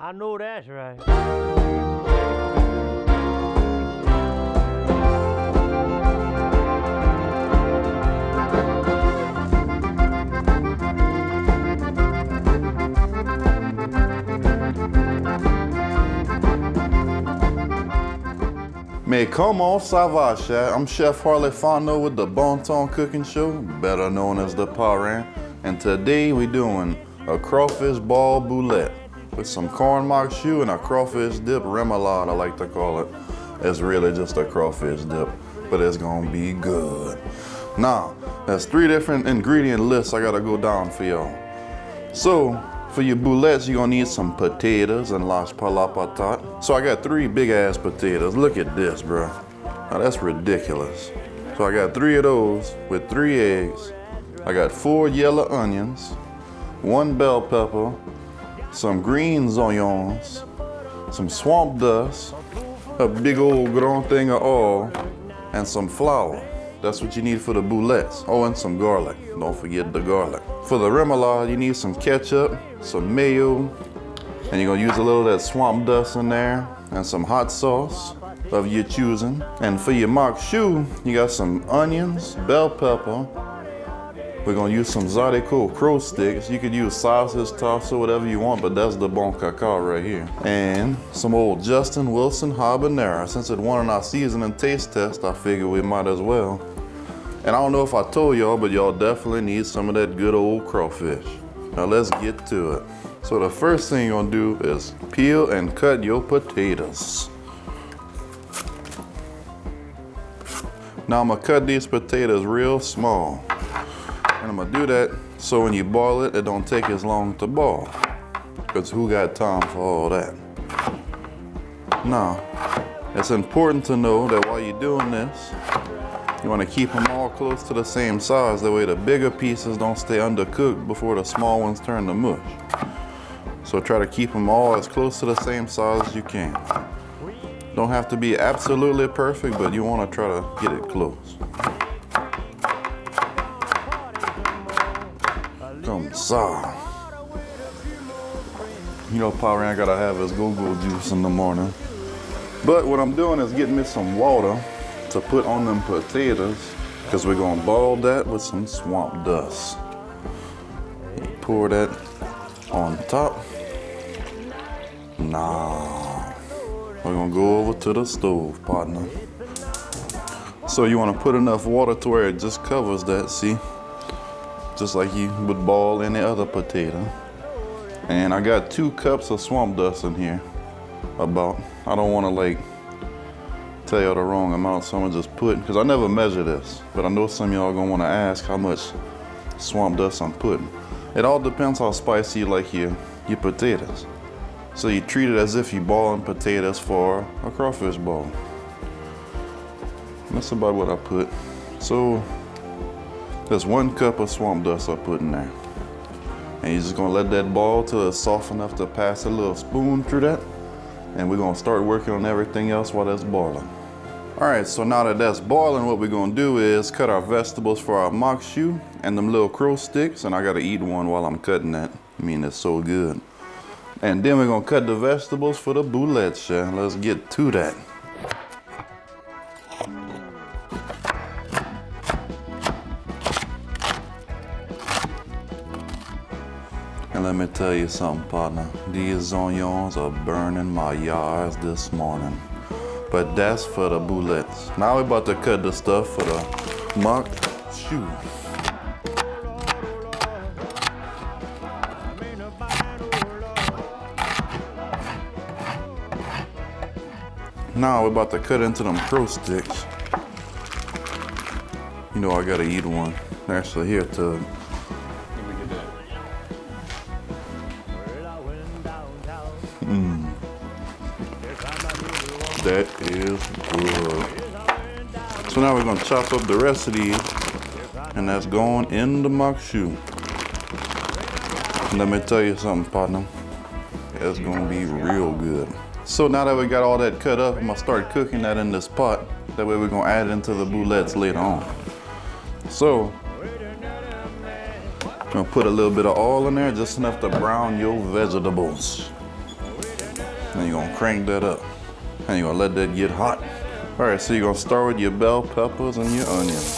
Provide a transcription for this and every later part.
I know that's right. Mais comment ça va, chef? I'm Chef Harley Fontenot with the Bon Temps Cooking Show, better known as the Parrain. And today we're doing a crawfish ball boulette with some corn maque choux and a crawfish dip, remoulade I like to call it. It's really just a crawfish dip, but it's gonna be good. Now, there's 3 different ingredient lists I gotta go down for y'all. So, for your boulettes, you're gonna need some potatoes and las par la patate. So I got 3 big ass potatoes. Look at this, bro. Now that's ridiculous. So I got 3 of those with 3 eggs. I got 4 yellow onions, 1 bell pepper, some green oignons, some swamp dust, a big old grand thing of oil, and some flour. That's what you need for the boulettes. Oh, and some garlic. Don't forget the garlic. For the remoulade, you need some ketchup, some mayo, and you're gonna use a little of that swamp dust in there, and some hot sauce of your choosing. And for your maque choux, you got some onions, bell pepper. We're gonna use some Zydeco crow sticks. You could use sausage, toss, or whatever you want, but that's the bon cacao right here. And some old Justin Wilson habanero. Since it won in our seasoning taste test, I figured we might as well. And I don't know if I told y'all, but y'all definitely need some of that good old crawfish. Now let's get to it. So the first thing you're gonna do is peel and cut your potatoes. Now I'm gonna cut these potatoes real small. And I'm gonna do that so when you boil it, it don't take as long to boil. Because who got time for all that? Now, it's important to know that while you're doing this, you wanna keep them all close to the same size. That way the bigger pieces don't stay undercooked before the small ones turn to mush. So try to keep them all as close to the same size as you can. Don't have to be absolutely perfect, but you wanna try to get it close. Comme ça. You know, Parrain gotta have his go-go juice in the morning. But what I'm doing is getting me some water to put on them potatoes, because we're gonna boil that with some swamp dust. You pour that on top. Now, we're gonna go over to the stove, partner. So you wanna put enough water to where it just covers that, see? Just like you would boil any other potato. And I got 2 cups of swamp dust in here. About, I don't wanna like tell y'all the wrong amount, so I'm gonna just put, because I never measure this, but I know some of y'all gonna wanna ask how much swamp dust I'm putting. It all depends how spicy you like your potatoes. So you treat it as if you're boiling potatoes for a crawfish ball. That's about what I put. So there's 1 cup of swamp dust I put in there. And you're just gonna let that boil till it's soft enough to pass a little spoon through that. And we're gonna start working on everything else while that's boiling. All right, so now that that's boiling, what we're gonna do is cut our vegetables for our maque choux and them little crow sticks. And I gotta eat one while I'm cutting that. I mean, it's so good. And then we're gonna cut the vegetables for the boulettes, chef. Let's get to that. And let me tell you something, partner. These onions are burning my eyes this morning. But that's for the boulettes. Now we're about to cut the stuff for the maque choux. Now we're about to cut into them crow sticks. You know I gotta eat one. Actually, here to. That is good. So now we're gonna chop up the rest of these, and that's going in the maque choux. Let me tell you something, partner. It's gonna be real good. So now that we got all that cut up, I'm gonna start cooking that in this pot. That way we're gonna add it into the boulettes later on. So, I'm gonna put a little bit of oil in there, just enough to brown your vegetables. And you're gonna crank that up. And you're gonna let that get hot. All right, so you're gonna start with your bell peppers and your onions.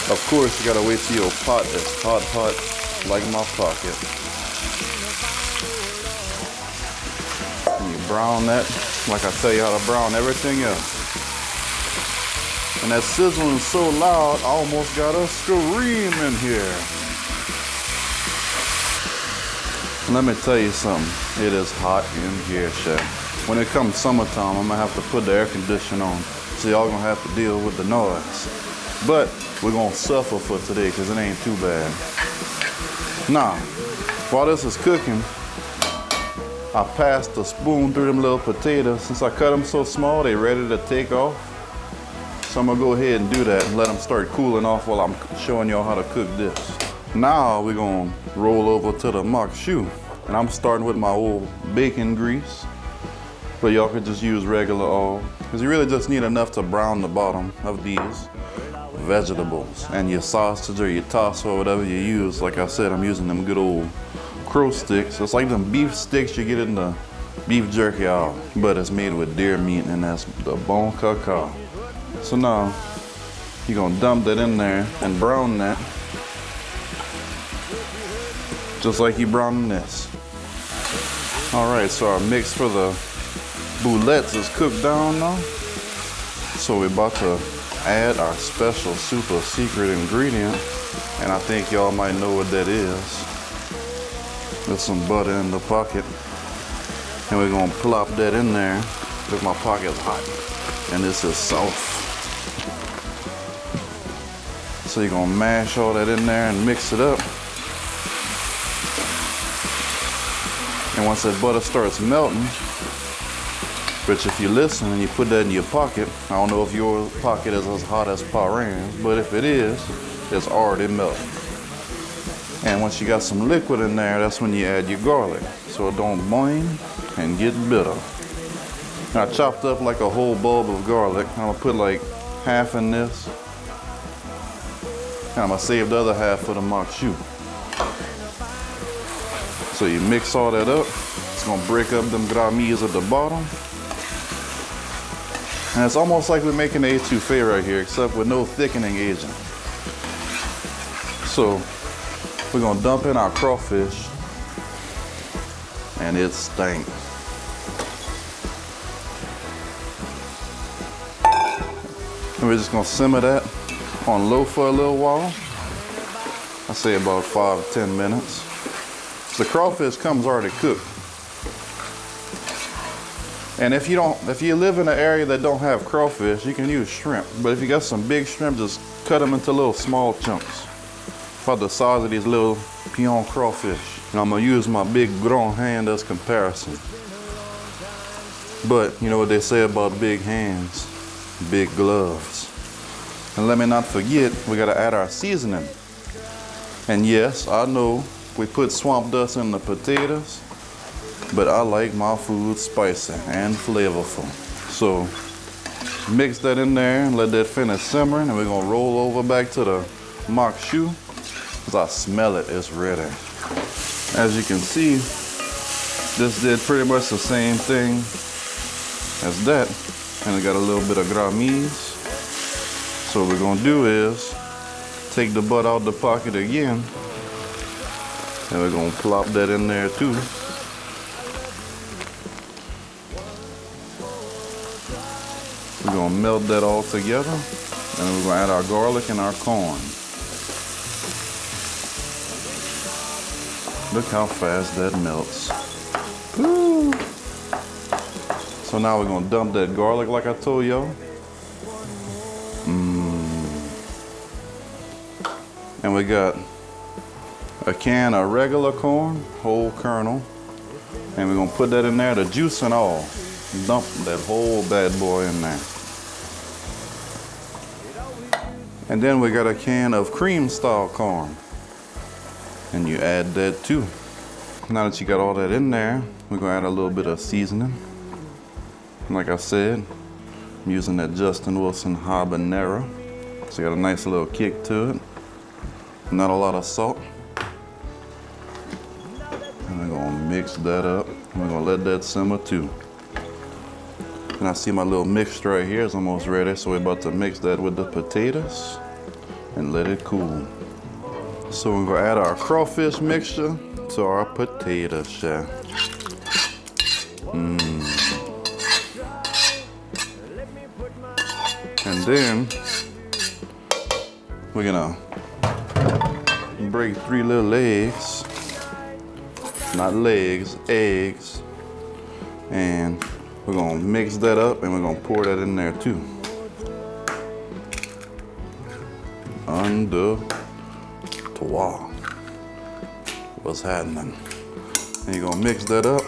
Of course, you gotta wait till your pot is hot, like my pocket. And you brown that, like I tell you how to brown everything else. And that sizzling is so loud, I almost got a scream in here. Let me tell you something, it is hot in here, Chef. When it comes summertime, I'm gonna have to put the air conditioner on, so y'all gonna have to deal with the noise. But we're gonna suffer for today, cause it ain't too bad. Now, while this is cooking, I passed the spoon through them little potatoes. Since I cut them so small, they ready to take off. So I'm gonna go ahead and do that and let them start cooling off while I'm showing y'all how to cook this. Now we're gonna roll over to the maque choux. And I'm starting with my old bacon grease. But y'all could just use regular oil. Because you really just need enough to brown the bottom of these vegetables. And your sausage or your toss or whatever you use. Like I said, I'm using them good old crow sticks. It's like them beef sticks you get in the beef jerky aisle. But it's made with deer meat, and that's the bon cacao. So now, you're gonna dump that in there and brown that. Just like you browning this. All right, so our mix for the boulettes is cooked down now. So we're about to add our special super secret ingredient. And I think y'all might know what that is. There's some butter in the pocket. And we're gonna plop that in there because my pocket's hot. And this is soft. So you're gonna mash all that in there and mix it up. And once that butter starts melting, which if you listen and you put that in your pocket, I don't know if your pocket is as hot as Paran's, but if it is, it's already melting. And once you got some liquid in there, that's when you add your garlic. So it don't boil and get bitter. And I chopped up like a whole bulb of garlic. I'm gonna put like half in this. And I'm gonna save the other half for the maque choux. So you mix all that up. It's gonna break up them grammies at the bottom. And it's almost like we're making etouffee right here, except with no thickening agent. So we're gonna dump in our crawfish, and it stinks. And we're just gonna simmer that on low for a little while. I say about 5 to 10 minutes. The crawfish comes already cooked. And if you live in an area that don't have crawfish, you can use shrimp. But if you got some big shrimp, just cut them into little small chunks. About the size of these little pion crawfish. And I'm gonna use my big grand hand as comparison. But you know what they say about big hands? Big gloves. And let me not forget, we gotta add our seasoning. And yes, I know we put swamp dust in the potatoes, but I like my food spicy and flavorful. So mix that in there and let that finish simmering, and we're gonna roll over back to the maque choux, because I smell it, it's ready. As you can see, this did pretty much the same thing as that, and it got a little bit of grammies. So what we're gonna do is take the butt out the pocket again, and we're gonna plop that in there too. We're gonna melt that all together, and then we're gonna add our garlic and our corn. Look how fast that melts. Woo. So now we're gonna dump that garlic like I told y'all. And we got a can of regular corn, whole kernel. And we're gonna put that in there, the juice and all. Dump that whole bad boy in there. And then we got a can of cream style corn. And you add that too. Now that you got all that in there, we're gonna add a little bit of seasoning. Like I said, I'm using that Justin Wilson habanero. So you got a nice little kick to it. Not a lot of salt. Mix that up. We're gonna let that simmer too. And I see my little mixture right here is almost ready, so we're about to mix that with the potatoes and let it cool. So we're gonna add our crawfish mixture to our potatoes, chef. And then we're gonna break 3 little eggs, not legs, eggs, and we're gonna mix that up and we're gonna pour that in there too. Under wow, what's happening? And you're gonna mix that up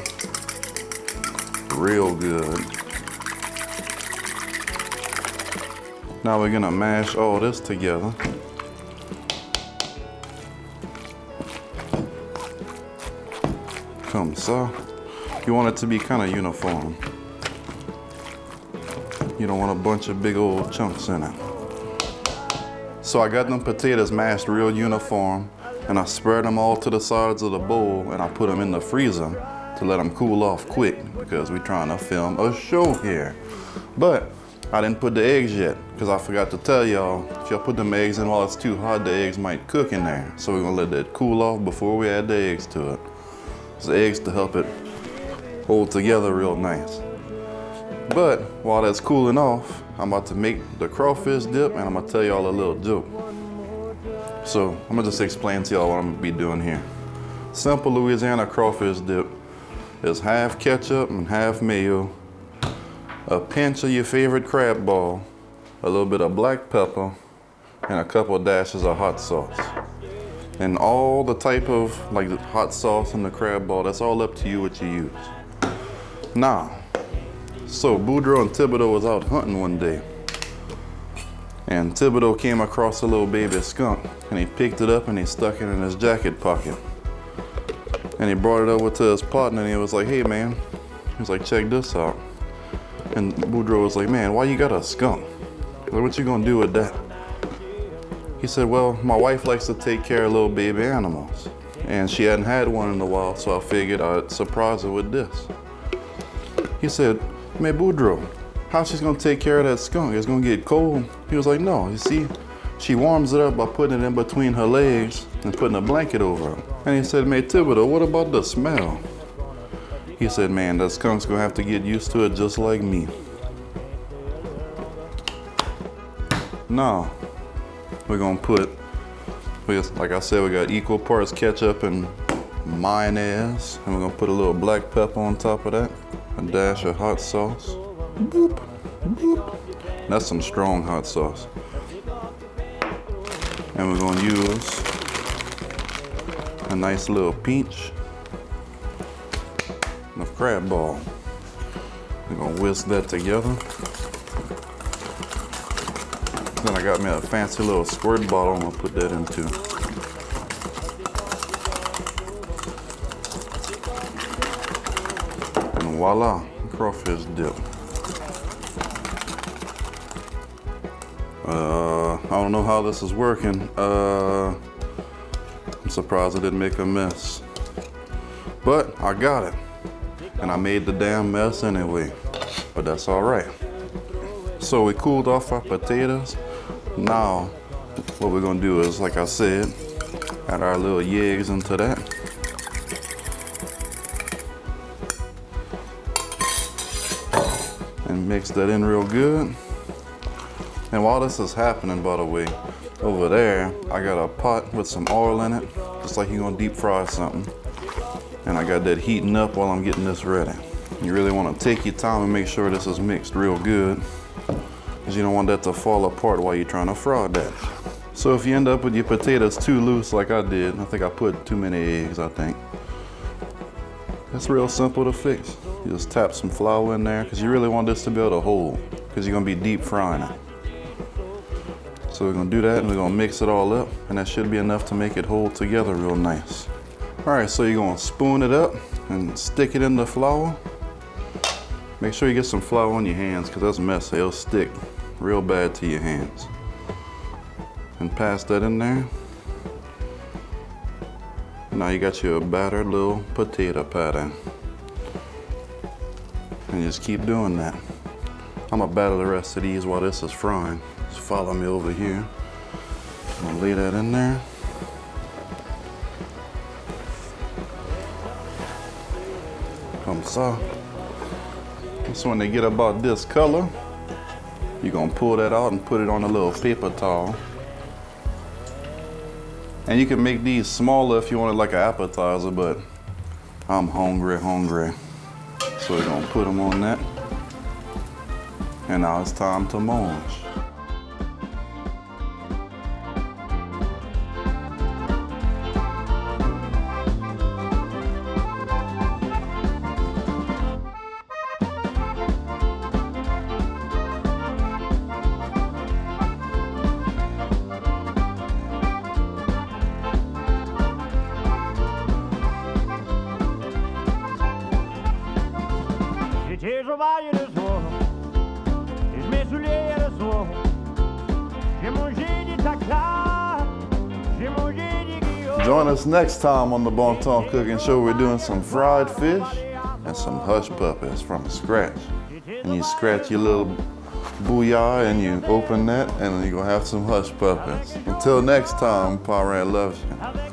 real good. Now we're gonna mash all this together. Come so. You want it to be kind of uniform. You don't want a bunch of big old chunks in it. So I got them potatoes mashed real uniform, and I spread them all to the sides of the bowl, and I put them in the freezer to let them cool off quick because we're trying to film a show here. But I didn't put the eggs yet because I forgot to tell y'all, if y'all put them eggs in while it's too hot, the eggs might cook in there. So we're gonna let that cool off before we add the eggs to it. It's the eggs to help it hold together real nice. But while that's cooling off, I'm about to make the crawfish dip, and I'm gonna tell y'all a little joke. So I'm gonna just explain to y'all what I'm gonna be doing here. Simple Louisiana crawfish dip is half ketchup and half mayo, a pinch of your favorite crab ball, a little bit of black pepper, and a couple of dashes of hot sauce. And all the type of like the hot sauce and the crab ball, that's all up to you what you use. Now, so Boudreaux and Thibodeau was out hunting one day, and Thibodeau came across a little baby skunk, and he picked it up and he stuck it in his jacket pocket. And he brought it over to his partner and he was like, hey man, he was like, check this out. And Boudreaux was like, man, why you got a skunk? Like, what you gonna do with that? He said, well, my wife likes to take care of little baby animals, and she hadn't had one in a while, so I figured I'd surprise her with this. He said, man, Boudreaux, how she's gonna take care of that skunk? It's gonna get cold. He was like, no, you see, she warms it up by putting it in between her legs and putting a blanket over it. And he said, man, Thibodeau, what about the smell? He said, man, that skunk's gonna have to get used to it just like me. Now, we're gonna put, like I said, we got equal parts ketchup and mayonnaise. And we're gonna put a little black pepper on top of that. A dash of hot sauce. Boop, boop. That's some strong hot sauce. And we're gonna use a nice little pinch of crab ball. We're gonna whisk that together. Then I got me a fancy little squirt bottle I'm gonna put that into. And voila, crawfish dip. I don't know how this is working. I'm surprised I didn't make a mess. But I got it. And I made the damn mess anyway. But that's all right. So we cooled off our potatoes. Now, what we're gonna do is, like I said, add our little eggs into that. And mix that in real good. And while this is happening, by the way, over there, I got a pot with some oil in it, just like you're gonna deep fry something. And I got that heating up while I'm getting this ready. You really wanna take your time and make sure this is mixed real good, because you don't want that to fall apart while you're trying to fry that. So if you end up with your potatoes too loose like I did, I think I put too many eggs, I think. It's real simple to fix. You just tap some flour in there, because you really want this to be able to hold, because you're gonna be deep frying it. So we're gonna do that, and we're gonna mix it all up, and that should be enough to make it hold together real nice. All right, so you're gonna spoon it up and stick it in the flour. Make sure you get some flour on your hands, because that's messy. It'll stick real bad to your hands. And pass that in there. Now you got your battered little potato pattern. And just keep doing that. I'm gonna batter the rest of these while this is frying. Just follow me over here. I'm gonna lay that in there. Comme ça. So when they get about this color, you're gonna pull that out and put it on a little paper towel. And you can make these smaller if you want it like an appetizer, but I'm hungry. So we're gonna put them on that. And now it's time to mange. Join us next time on the Bon Temps Cooking Show. We're doing some fried fish and some hush puppies from scratch. And you scratch your little bouillard and you open that and you're gonna have some hush puppies. Until next time, Parent loves you.